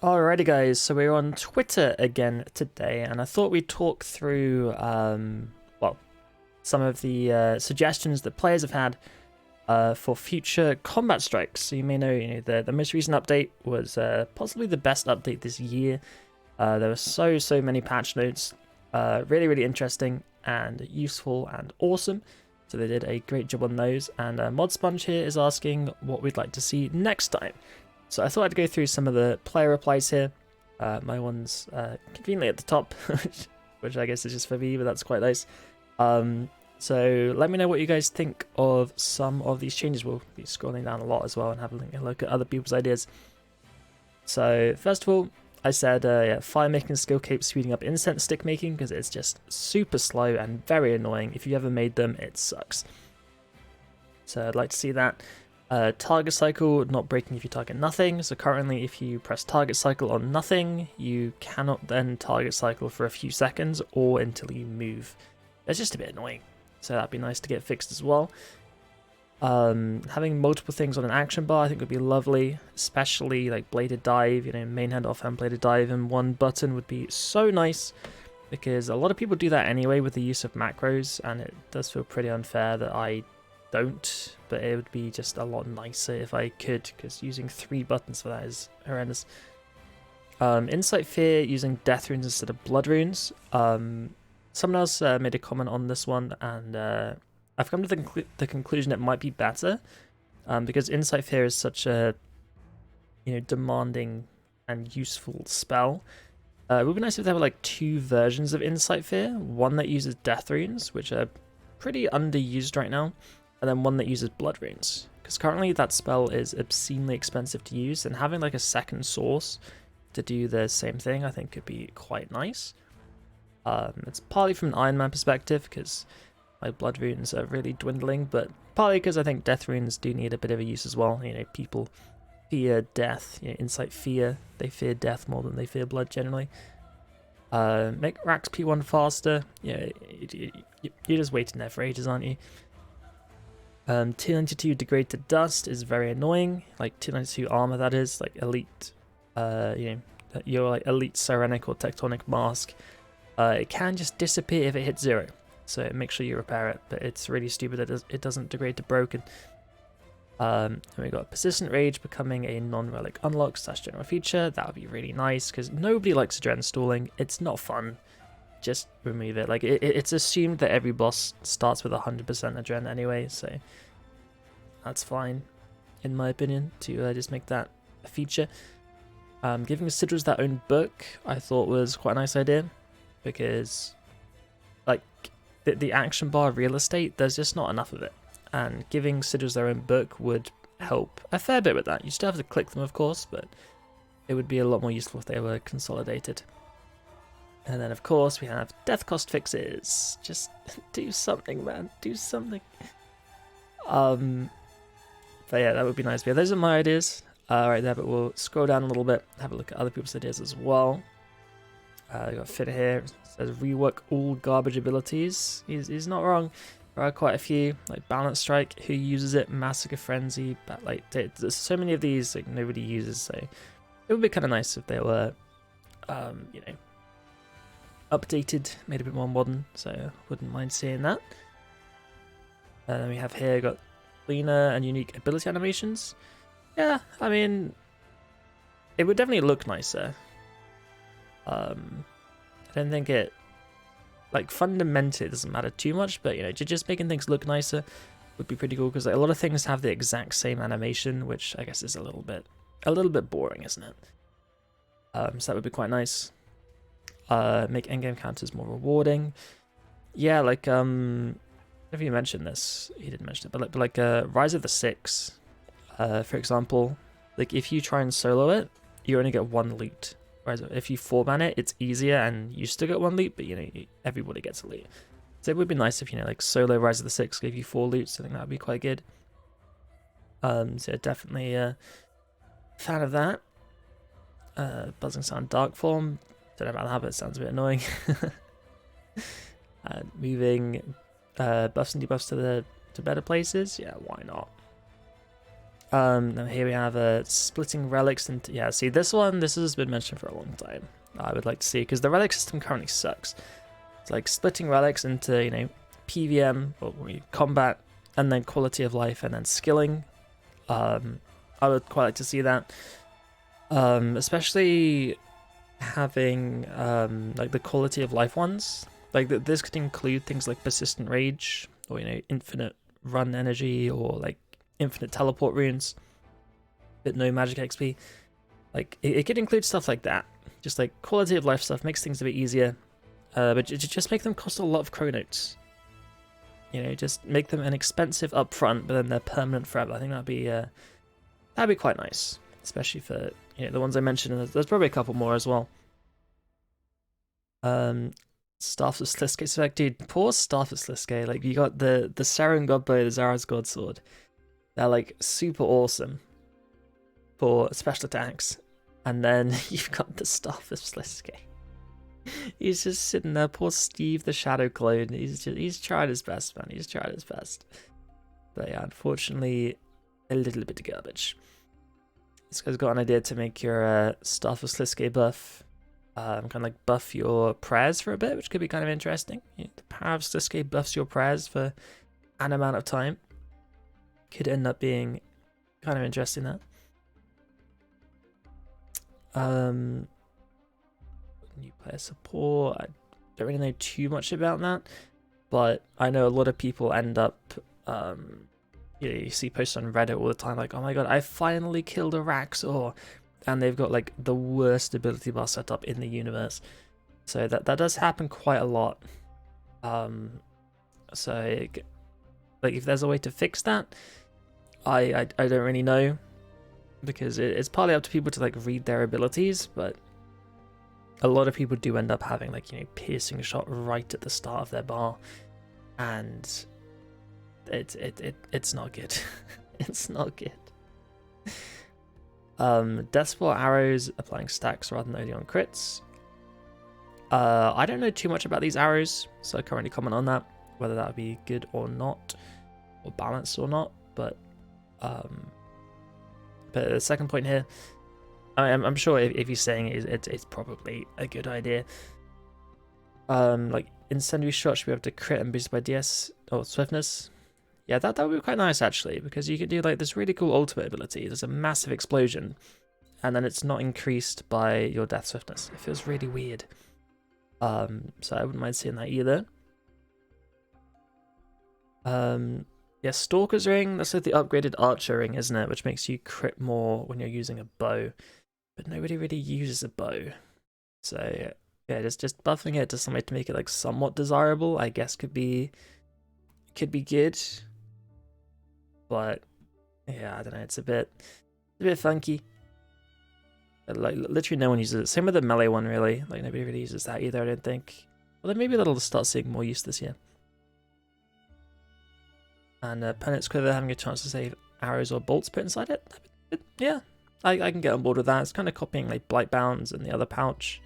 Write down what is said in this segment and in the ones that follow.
Alrighty guys, so we're on Twitter again today, and I thought we'd talk through, well, some of the suggestions that players have had for future combat strikes. So you may know, the most recent update was possibly the best update this year. There were so many patch notes, really interesting and useful and awesome. So they did a great job on those, and Mod Sponge here is asking what we'd like to see next time. So I thought I'd go through some of the player replies here. My one's conveniently at the top, which I guess is just for me, but that's quite nice. So let me know what you guys think of some of these changes. We'll be scrolling down a lot as well and having a look at other people's ideas. So first of all, I said fire making skill keeps speeding up incense stick making because it's just super slow and very annoying. If you ever made them, it sucks. So I'd like to see that. Target cycle not breaking if you target nothing. So currently if you press target cycle on nothing, you cannot then target cycle for a few seconds or until you move. It's just a bit annoying, so that'd be nice to get fixed as well. Having multiple things on an action bar I think would be lovely, especially like bladed dive, main hand offhand bladed dive and one button would be so nice, because a lot of people do that anyway with the use of macros, and it does feel pretty unfair that I don't, but it would be just a lot nicer if I could, because using 3 buttons for that is horrendous. Insight Fear using death runes instead of blood runes. Someone else made a comment on this one, and I've come to the conclusion it might be better, because Insight Fear is such a demanding and useful spell. It would be nice if there were like 2 versions of Insight Fear, one that uses death runes, which are pretty underused right now, and then one that uses blood runes, because currently that spell is obscenely expensive to use, and having like a second source to do the same thing I think could be quite nice. It's partly from an Iron Man perspective, because my blood runes are really dwindling, but partly because I think death runes do need a bit of a use as well. People fear death, Insight Fear, they fear death more than they fear blood generally. Make Rax P1 faster. Yeah, you're just waiting there for ages, aren't you? 292 degrade to dust is very annoying. Like 292 armor, that is, like elite, your like elite Sirenic or Tectonic mask. It can just disappear if it hits 0, so make sure you repair it. But it's really stupid that it doesn't degrade to broken. And we got Persistent Rage becoming a non-relic unlock / general feature. That would be really nice, because nobody likes adrenaline stalling. It's not fun. Just remove it. Like it's assumed that every boss starts with 100% adrenaline anyway, so that's fine, in my opinion, to just make that a feature. Giving Sigils their own book I thought was quite a nice idea, because like the action bar real estate, there's just not enough of it. And giving Sigils their own book would help a fair bit with that. You still have to click them, of course, but it would be a lot more useful if they were consolidated. And then, of course, we have death cost fixes. Just do something, man. Do something. But yeah, that would be nice. But yeah, those are my ideas right there, but we'll scroll down a little bit, have a look at other people's ideas as well. We got Fit here. It says rework all garbage abilities. He's not wrong. There are quite a few, like Balance Strike, who uses it, Massacre Frenzy, but like there's so many of these like nobody uses, so it would be kind of nice if they were, updated, made a bit more modern, so wouldn't mind seeing that. And then we have here got cleaner and unique ability animations. Yeah, I mean, it would definitely look nicer. I don't think it, like, fundamentally it doesn't matter too much, but just making things look nicer would be pretty cool, because like, a lot of things have the exact same animation, which I guess is a little bit boring, isn't it? So that would be quite nice. Make endgame counters more rewarding. Yeah, like if you mentioned this, he didn't mention it, but like Rise of the Six, for example, like if you try and solo it, you only get 1 loot. Whereas if you 4-man it, it's easier and you still get 1 loot, but everybody gets a loot. So it would be nice if like solo Rise of the Six gave you 4 loots. I think that would be quite good. So definitely a fan of that. Buzzing sound dark form. Don't know about that, but it sounds a bit annoying. Moving buffs and debuffs to better places. Yeah, why not? Now here we have splitting relics into, yeah, see this has been mentioned for a long time. I would like to see, because the relic system currently sucks. It's like splitting relics into, you know, PVM, or combat, and then quality of life, and then skilling. I would quite like to see that. Especially having like the quality of life ones. Like this could include things like persistent rage, or, you know, infinite run energy, or like infinite teleport runes, but no magic XP. Like it could include stuff like that. Just like quality of life stuff makes things a bit easier. But just make them cost a lot of chronotes. You know, just make them inexpensive up front, but then they're permanent forever. I think that'd be quite nice, especially for, you know, the ones I mentioned. And there's probably a couple more as well. Staff of Sliske. So, like, dude, poor Staff of Sliske. Like, you got the Saren Godbow, the Zara's Godsword. They're like super awesome for special attacks, and then you've got the Staff of Sliske. He's just sitting there, poor Steve the Shadow Clone. He's tried his best, man. He's tried his best. But yeah, unfortunately, a little bit of garbage. This guy's got an idea to make your Staff of Sliske buff. Kind of like buff your prayers for a bit, which could be kind of interesting. Yeah, the power of Sliske buffs your prayers for an amount of time. Could end up being kind of interesting, that. New player support. I don't really know too much about that, but I know a lot of people end up, you know, you see posts on Reddit all the time like, oh my god, I finally killed a Raxor, and they've got like the worst ability bar setup in the universe. So that does happen quite a lot. So like if there's a way to fix that, I don't really know, because it's partly up to people to like read their abilities, but a lot of people do end up having, like, you know, piercing shot right at the start of their bar, and it's not good. It's not good. Death Spore arrows applying stacks rather than only on crits. I don't know too much about these arrows, so I can't really comment on that, whether that would be good or not, or balanced or not. But the second point here, I'm sure if he's saying it's probably a good idea. Like incendiary shot should be able to crit and boost by DS or swiftness. Yeah, that would be quite nice actually, because you could do like this really cool ultimate ability. There's a massive explosion, and then it's not increased by your death swiftness. It feels really weird. So I wouldn't mind seeing that either. Yeah, Stalker's Ring, that's like the upgraded Archer Ring, isn't it? Which makes you crit more when you're using a bow. But nobody really uses a bow. So yeah, just buffing it to some way to make it like somewhat desirable, I guess could be good. But yeah, I don't know, it's a bit funky. Like literally no one uses it. Same with the melee one, really. Like nobody really uses that either, I don't think. Well, then maybe that'll start seeing more use this year. And Penance Quiver having a chance to save arrows or bolts put inside it. Yeah, I can get on board with that. It's kind of copying like Blight Bounds and the other pouch,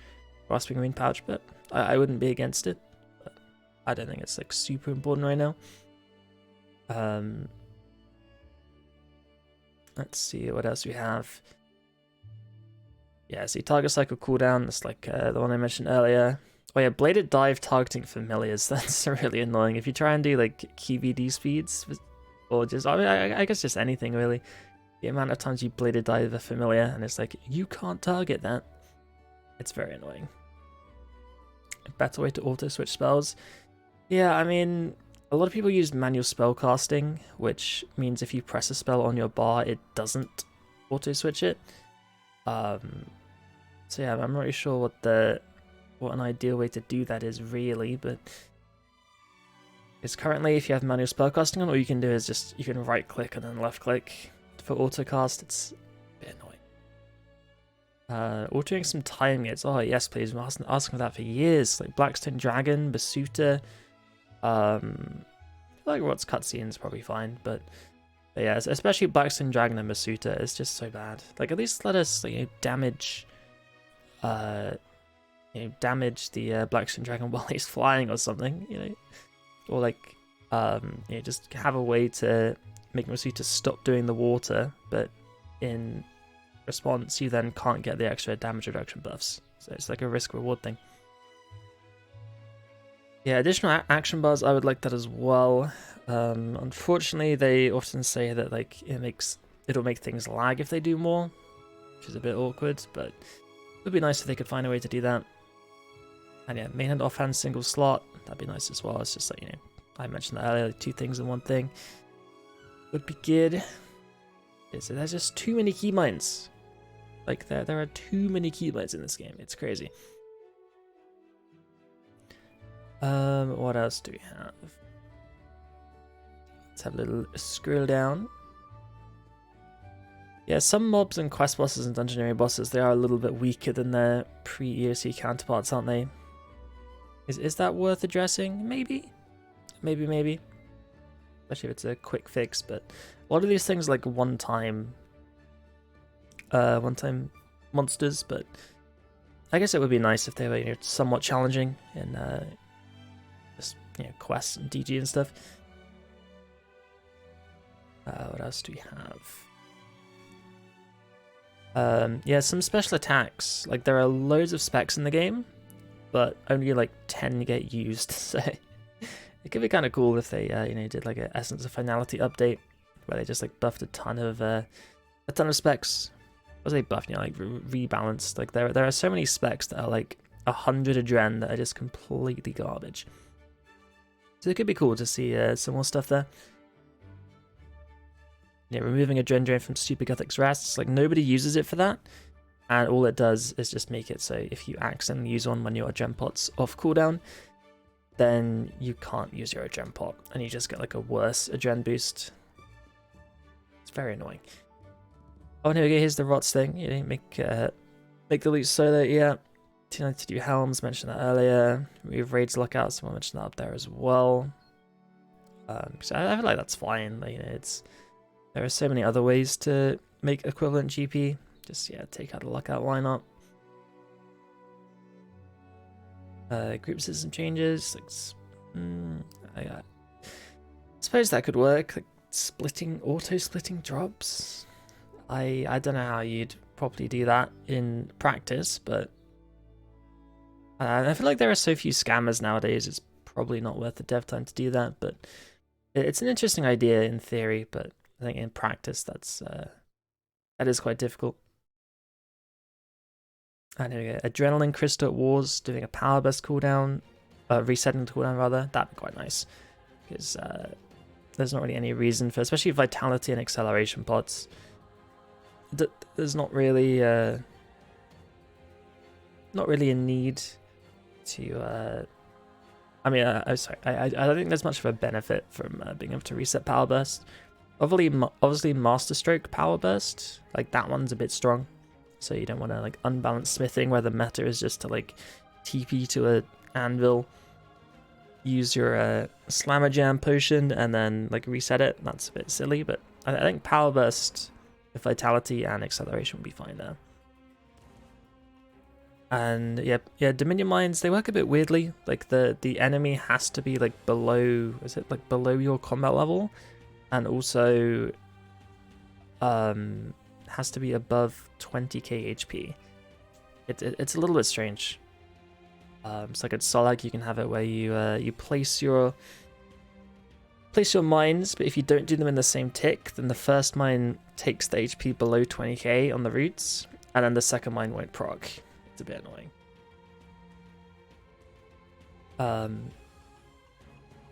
Grasping Marine pouch, but I wouldn't be against it. But I don't think it's like super important right now. Let's see what else we have. Yeah, see, target cycle cooldown, that's like the one I mentioned earlier. Oh yeah, bladed dive targeting familiars, that's really annoying. If you try and do like QVD speeds, or just, I mean, I guess just anything really, the amount of times you bladed dive a familiar and it's like, you can't target that, it's very annoying. A better way to auto switch spells. Yeah, I mean, a lot of people use manual spell casting, which means if you press a spell on your bar, it doesn't auto switch it. So yeah, I'm not really sure what an ideal way to do that is really, but it's currently, if you have manual spellcasting on, all you can do is just, you can right click and then left click for autocast. It's a bit annoying. Altering some time gates. Oh yes, please. I've been asking for that for years. Like Blackstone Dragon, Basuta. Like what's cutscene is probably fine, but yeah, especially Blackstone Dragon and Basuta is just so bad. Like at least let us, like, damage damage the Blackstone Dragon while he's flying or something, or like just have a way to making so to stop doing the water, but in response, you then can't get the extra damage reduction buffs. So it's like a risk-reward thing. Yeah, additional action bars, I would like that as well. Unfortunately, they often say that like it'll make things lag if they do more, which is a bit awkward, but it would be nice if they could find a way to do that. And yeah, main hand, offhand, single slot, that'd be nice as well. It's just like, I mentioned that earlier, like 2 things in one thing would be good. Yeah, so there's just too many keybinds. Like there are too many keybinds in this game. It's crazy. What else do we have? Let's have a little scroll down. Yeah, some mobs and quest bosses and dungeon area bosses, they are a little bit weaker than their pre-EOC counterparts, aren't they? Is that worth addressing? Maybe. Maybe. Especially if it's a quick fix, but a lot of these things are like one-time monsters, but I guess it would be nice if they were somewhat challenging in just quests and DG and stuff. What else do we have? Yeah, some special attacks. Like there are loads of specs in the game, but only like 10 get used. So it could be kind of cool if they did like an Essence of Finality update where they just like buffed a ton of specs. Was they buffed? Like rebalanced. Like there are so many specs that are like 100 adren that are just completely garbage. So it could be cool to see some more stuff there. Yeah, removing adren drain from Super Guthix rests. Like nobody uses it for that, and all it does is just make it so if you accidentally use one when your adren pot's off cooldown, then you can't use your adren pot, and you just get like a worse adren boost. It's very annoying. Oh, here we go. Here's the Rots thing. Make the loot solo. Yeah, 292 helms. Mentioned that earlier. We have raids lockout. Someone mentioned that up there as well. So I feel like that's fine. Like, there are so many other ways to make equivalent GP. Just take out the lockout. Why not? Group system changes. Like, I suppose that could work. Like auto splitting drops. I don't know how you'd properly do that in practice, but I feel like there are so few scammers nowadays, it's probably not worth the dev time to do that, but it's an interesting idea in theory, but I think in practice that is quite difficult. And here we go. Adrenaline Crystal at Wars, doing a power burst cooldown, resetting the cooldown rather, that'd be quite nice, because there's not really any reason for, especially Vitality and Acceleration pods, there's not really a need to I don't think there's much of a benefit from being able to reset power burst. Obviously Master Stroke power burst, like that one's a bit strong, so you don't want to like unbalanced smithing where the meta is just to like TP to a anvil, use your Slammer Jam potion and then like reset it. That's a bit silly, but I think power burst with Vitality and Acceleration would be fine there. And yeah, Dominion Mines, they work a bit weirdly. Like the enemy has to be like below, is it like below your combat level? And also has to be above 20k HP. It's a little bit strange. It's like at Solag you can have it where you place your mines, but if you don't do them in the same tick, then the first mine takes the HP below 20k on the roots, and then the second mine won't proc. It's a bit annoying.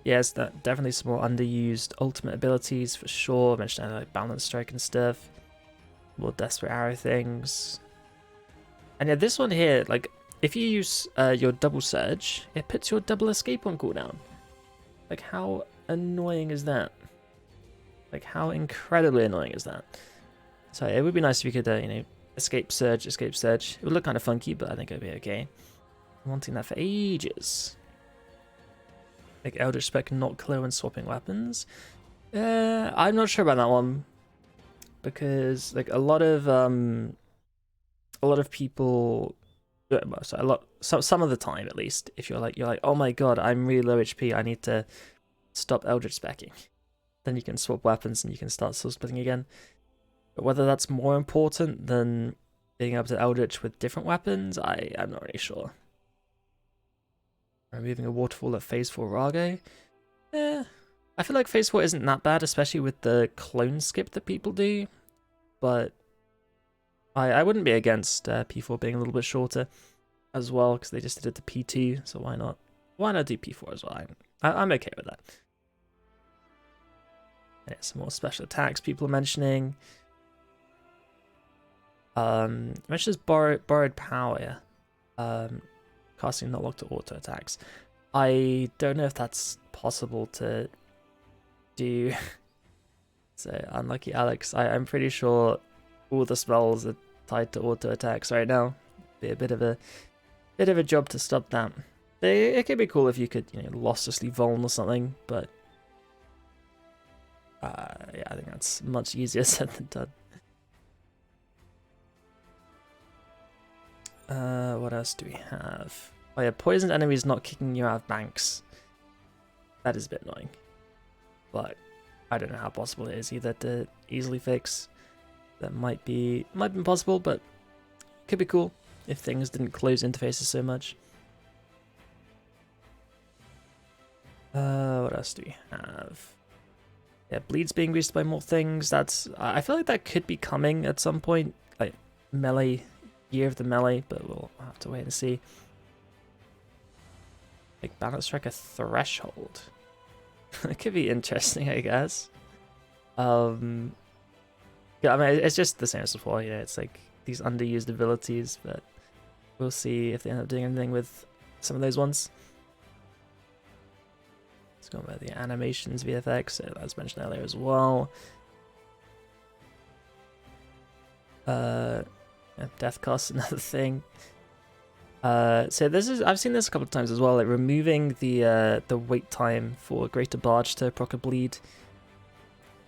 Yes, that definitely some more underused ultimate abilities for sure. I mentioned like balance strike and stuff, more desperate arrow things. And yeah, this one here, like if you use your double surge, it puts your double escape on cooldown. Like how annoying is that? Like how incredibly annoying is that? So it would be nice if you could escape surge. It would look kind of funky, but I think it'd be okay. I'm wanting that for ages. Like Eldritch Spec not clear when swapping weapons. I'm not sure about that one, because like a lot of people, some of the time at least, if you're like, oh my god, I'm really low HP, I need to stop Eldritch Specking, then you can swap weapons and you can start soul splitting again. But whether that's more important than being able to Eldritch with different weapons, I'm not really sure. Removing a waterfall at phase 4 Rago. I feel like phase 4 isn't that bad, especially with the clone skip that people do. But I wouldn't be against P4 being a little bit shorter as well, because they just did it to P2, so why not? Why not do P4 as well? I'm okay with that. And some more special attacks people are mentioning. Mentions borrowed power. Casting not locked to auto attacks. I don't know if that's possible to do. So unlucky Alex. I'm pretty sure all the spells are tied to auto attacks right now. Be a bit of a job to stop that. It could be cool if you could, losslessly vuln or something, but yeah, I think that's much easier said than done. What else do we have? Oh yeah, poisoned enemies not kicking you out of banks. That is a bit annoying, but I don't know how possible it is either to easily fix. That might be possible, but could be cool if things didn't close interfaces so much. What else do we have? Yeah, bleeds being boosted by more things. I feel like that could be coming at some point, like melee, year of the melee, but we'll have to wait and see. Like balance striker threshold. It could be interesting, I guess. Yeah, I mean, it's just the same as before. It's like these underused abilities, but we'll see if they end up doing anything with some of those ones. Let's go with the animations, VFX, as mentioned earlier as well. Death cost, another thing. So I've seen this a couple of times as well, like removing the wait time for Greater Barge to proc a bleed.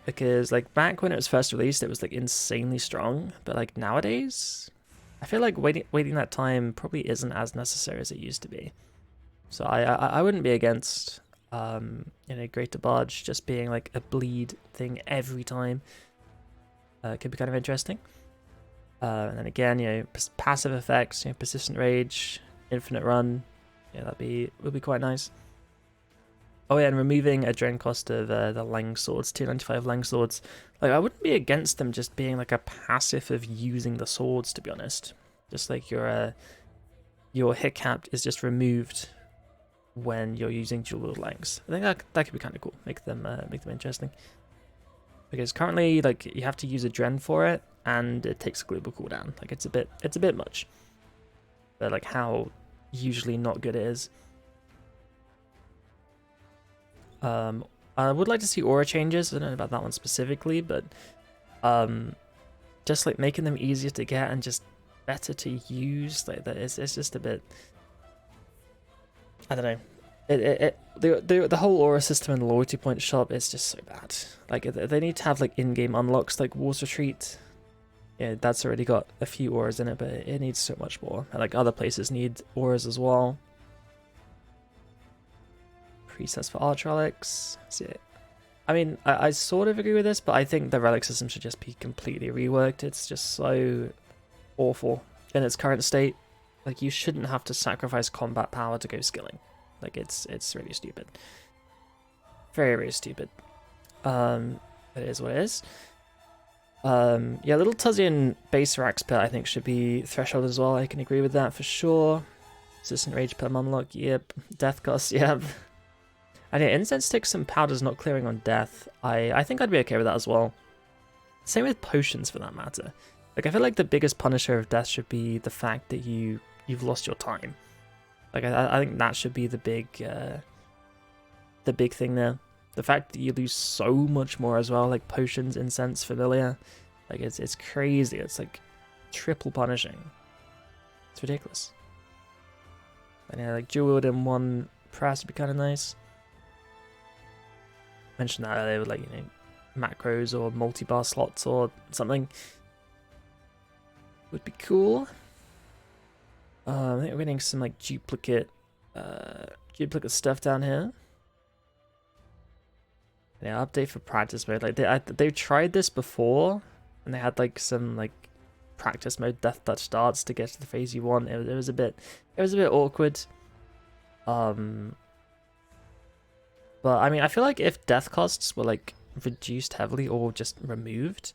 Because like back when it was first released, it was like insanely strong, but like nowadays, I feel like waiting that time probably isn't as necessary as it used to be. So I wouldn't be against Greater Barge just being like a bleed thing every time. Could be kind of interesting. And then again, passive effects, persistent rage, infinite run, would be quite nice. Oh yeah, and removing a drain cost of the Lang swords, 295 Lang swords. Like I wouldn't be against them just being like a passive of using the swords, to be honest. Just like your hit cap is just removed when you're using dual wield Langs. I think that could be kind of cool. Make them interesting. Because currently, like you have to use a Dren for it, and it takes a global cooldown. Like it's a bit much. But like how usually not good it is. I would like to see aura changes. I don't know about that one specifically, but just like making them easier to get and just better to use. Like that it's just a bit. I don't know. The whole aura system and loyalty point shop is just so bad. Like they need to have like in-game unlocks like War's Retreat. Yeah, that's already got a few auras in it, but it needs so much more. And like other places need auras as well. Presets for Arch Relics. I mean, I sort of agree with this, but I think the relic system should just be completely reworked. It's just so awful in its current state. Like you shouldn't have to sacrifice combat power to go skilling. Like it's really stupid. Very, very stupid. It is what it is. Yeah, little Tuzian base racks per I think should be threshold as well. I can agree with that for sure. Resistant rage per unlock, yep. Death cost, yep. And yeah, incense sticks and powders not clearing on death. I think I'd be okay with that as well. Same with potions for that matter. Like I feel like the biggest punisher of death should be the fact that you've lost your time. Like I think that should be the big thing there. The fact that you lose so much more as well, like potions, incense, familiar. Like it's crazy. It's like triple punishing. It's ridiculous. And yeah, like dual wield in one press would be kind of nice. Mentioned that earlier with like macros or multi-bar slots or something would be cool. I think we're getting some like duplicate stuff down here. Yeah, update for practice mode. Like they've tried this before, and they had like some like practice mode death touch darts to get to the phase you want. It was a bit awkward. But I mean, I feel like if death costs were like reduced heavily or just removed,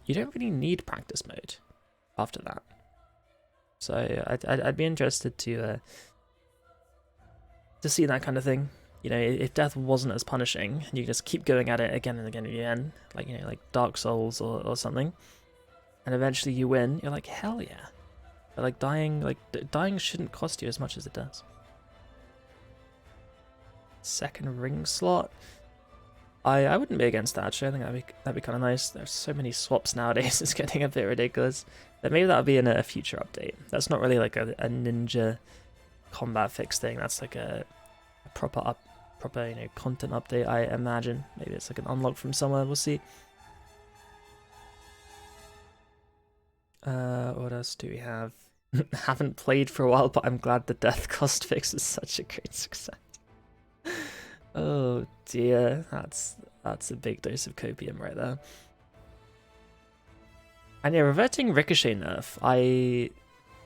you don't really need practice mode after that. So I'd be interested to see that kind of thing. You know, if death wasn't as punishing, and you just keep going at it again and again and again, like, you know, like Dark Souls or something, and eventually you win, you're like, hell yeah. But like dying shouldn't cost you as much as it does. Second ring slot. I wouldn't be against that actually. I think that'd be kind of nice. There's so many swaps nowadays, it's getting a bit ridiculous. But maybe that'll be in a future update. That's not really like a ninja combat fix thing. That's like a proper you know, content update, I imagine. Maybe it's like an unlock from somewhere, we'll see. What else do we have? Haven't played for a while, but I'm glad the death cost fix is such a great success. Oh dear, that's a big dose of copium right there. And yeah, reverting Ricochet nerf,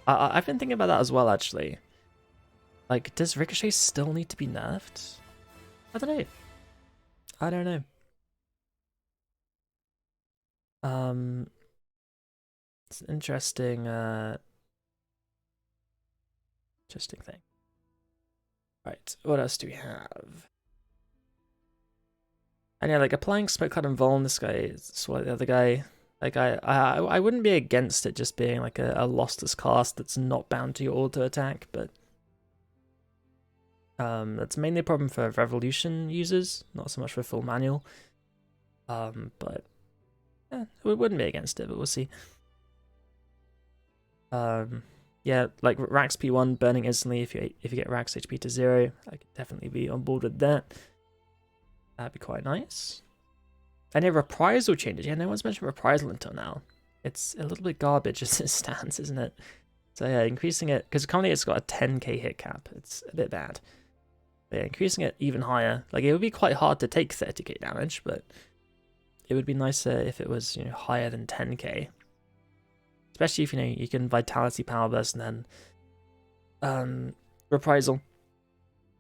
I've been thinking about that as well actually. Like, does Ricochet still need to be nerfed? I don't know. I don't know. It's an interesting interesting thing. Right, what else do we have? And yeah, like applying smoke cloud and vol on this guy is what the other guy. Like I wouldn't be against it just being like a lossless cast that's not bound to your auto attack, but that's mainly a problem for Revolution users, not so much for full manual. But yeah, we wouldn't be against it, but we'll see. Yeah, like Rax P1 burning instantly if you get Rax HP to 0, I could definitely be on board with that. That'd be quite nice. And yeah, reprisal changes. Yeah, no one's mentioned reprisal until now. It's a little bit garbage as it stands, isn't it? So yeah, increasing it, because currently it's got a 10k hit cap. It's a bit bad. But yeah, increasing it even higher. Like, it would be quite hard to take 30k damage, but it would be nicer if it was, you know, higher than 10k. Especially if, you know, you can Vitality Power Burst and then reprisal.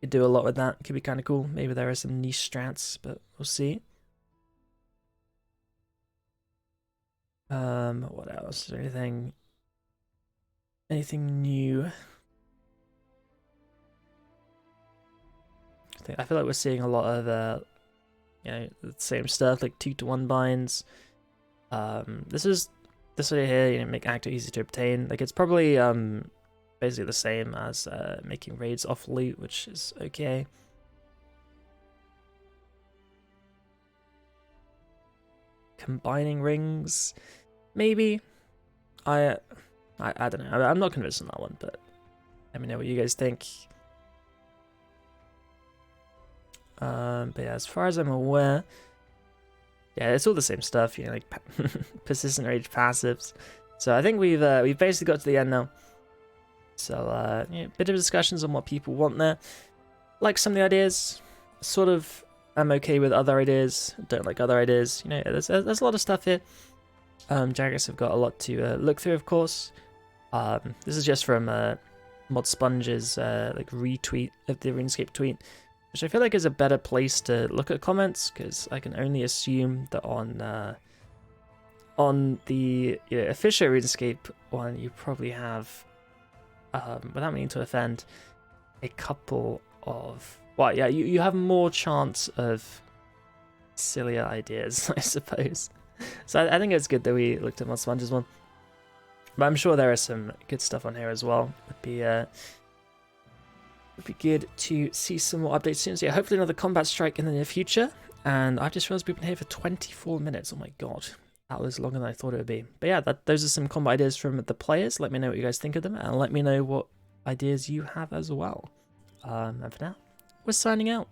You do a lot with that. It could be kind of cool. Maybe there are some niche strats, but we'll see. What else? Is there anything new? I feel like we're seeing a lot of you know, the same stuff, like 2-to-1 binds. This way here, you know, make active easy to obtain. Like, it's probably basically the same as making raids off loot, which is okay. Combining rings, maybe. I don't know. I'm not convinced on that one, but let me know what you guys think. But yeah, as far as I'm aware, yeah, it's all the same stuff. You know, like persistent rage passives. So I think we've basically got to the end now. So yeah, bit of discussions on what people want there. Like some of the ideas, sort of. I'm okay with other ideas. Don't like other ideas. You know, there's a lot of stuff here. Jaggers have got a lot to look through, of course. This is just from Mod Sponge's like retweet of the RuneScape tweet, which I feel like is a better place to look at comments, because I can only assume that on the official RuneScape one, you probably have, without meaning to offend, a couple of, well, yeah, you have more chance of sillier ideas, I suppose. So I think it's good that we looked at Mod Sponge's one. But I'm sure there is some good stuff on here as well. Would be good to see some more updates soon. So yeah, hopefully another combat strike in the near future. And I just realized we've been here for 24 minutes. Oh my god. That was longer than I thought it would be. But yeah, those are some combat ideas from the players. Let me know what you guys think of them. And let me know what ideas you have as well. And for now, we're signing out.